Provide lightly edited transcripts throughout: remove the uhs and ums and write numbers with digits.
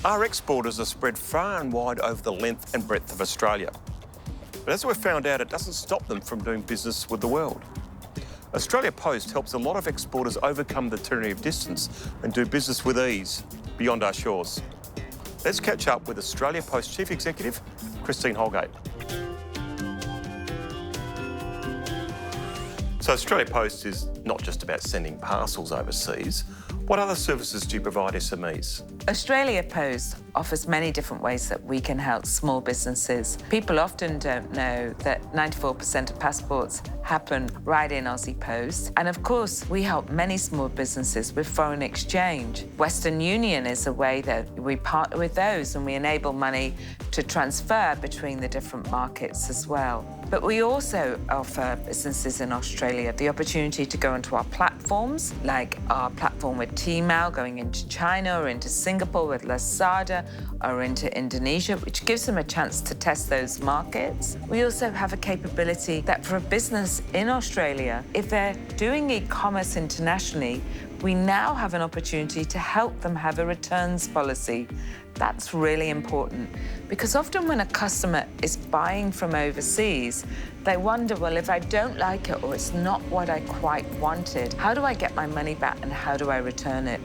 Our exporters are spread far and wide over the length and breadth of Australia. But as we've found out, it doesn't stop them from doing business with the world. Australia Post helps a lot of exporters overcome the tyranny of distance and do business with ease beyond our shores. Let's catch up with Australia Post Chief Executive, Christine Holgate. So Australia Post is not just about sending parcels overseas. What other services do you provide SMEs? Australia Post offers many different ways that we can help small businesses. People often don't know that 94% of passports happen right in Aussie Post. And of course, we help many small businesses with foreign exchange. Western Union is a way that we partner with those and we enable money to transfer between the different markets as well. But we also offer businesses in Australia the opportunity to go onto our platforms, like our platform with Tmall going into China or into Singapore with Lazada or into Indonesia, which gives them a chance to test those markets. We also have a capability that for a business in Australia, if they're doing e-commerce internationally, we now have an opportunity to help them have a returns policy. That's really important because often when a customer is buying from overseas, they wonder, well, if I don't like it or it's not what I quite wanted, how do I get my money back and how do I return it?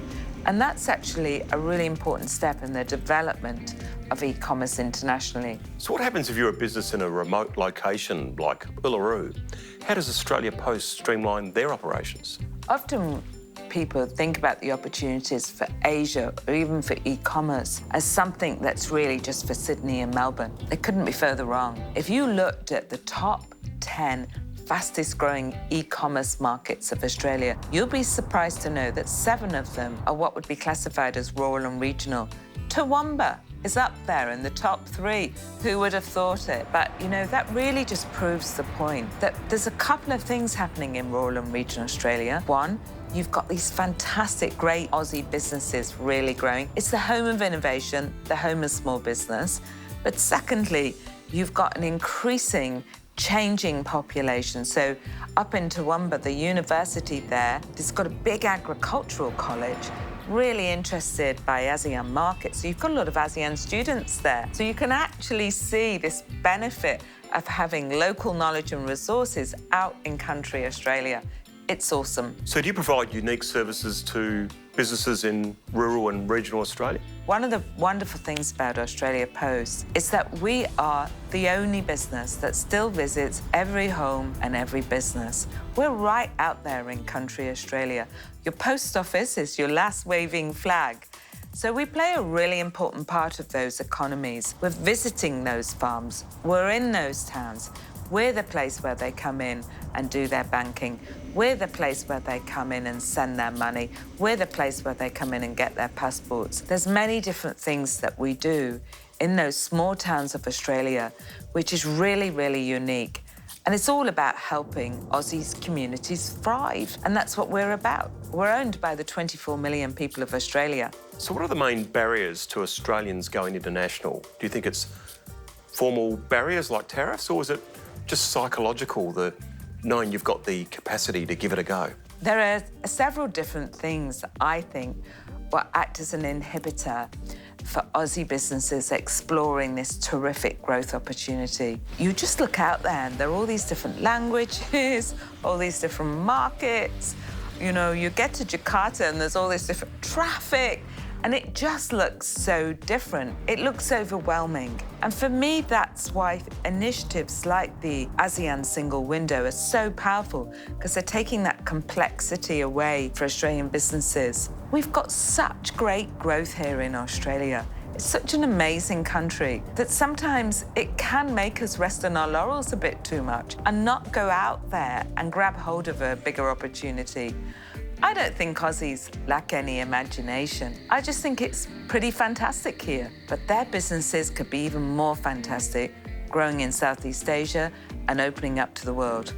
And that's actually a really important step in the development of e-commerce internationally. So what happens if you're a business in a remote location like Uluru? How does Australia Post streamline their operations? Often people think about the opportunities for Asia or even for e-commerce as something that's really just for Sydney and Melbourne. It couldn't be further wrong. If you looked at the top 10 fastest growing e-commerce markets of Australia, you'll be surprised to know that 7 of them are what would be classified as rural and regional. Toowoomba is up there in the top 3. Who would have thought it? But, you know, that really just proves the point that there's a couple of things happening in rural and regional Australia. One, you've got these fantastic, great Aussie businesses really growing. It's the home of innovation, the home of small business. But secondly, you've got an increasing, changing population. So up in Toowoomba, the university there, it's got a big agricultural college, really interested by ASEAN markets. So you've got a lot of ASEAN students there. So you can actually see this benefit of having local knowledge and resources out in country Australia. It's awesome. So do you provide unique services to businesses in rural and regional Australia? One of the wonderful things about Australia Post is that we are the only business that still visits every home and every business. We're right out there in country Australia. Your post office is your last waving flag. So we play a really important part of those economies. We're visiting those farms. We're in those towns. We're the place where they come in and do their banking. We're the place where they come in and send their money. We're the place where they come in and get their passports. There's many different things that we do in those small towns of Australia, which is really, really unique. And it's all about helping Aussies communities thrive. And that's what we're about. We're owned by the 24 million people of Australia. So what are the main barriers to Australians going international? Do you think it's formal barriers like tariffs, or is it just psychological, the knowing you've got the capacity to give it a go? There are several different things that I think will act as an inhibitor for Aussie businesses exploring this terrific growth opportunity. You just look out there and there are all these different languages, all these different markets. You know, you get to Jakarta and there's all this different traffic, and it just looks so different. It looks overwhelming. And for me, that's why initiatives like the ASEAN single window are so powerful, because they're taking that complexity away for Australian businesses. We've got such great growth here in Australia. It's such an amazing country that sometimes it can make us rest on our laurels a bit too much and not go out there and grab hold of a bigger opportunity. I don't think Aussies lack any imagination. I just think it's pretty fantastic here. But their businesses could be even more fantastic, growing in Southeast Asia and opening up to the world.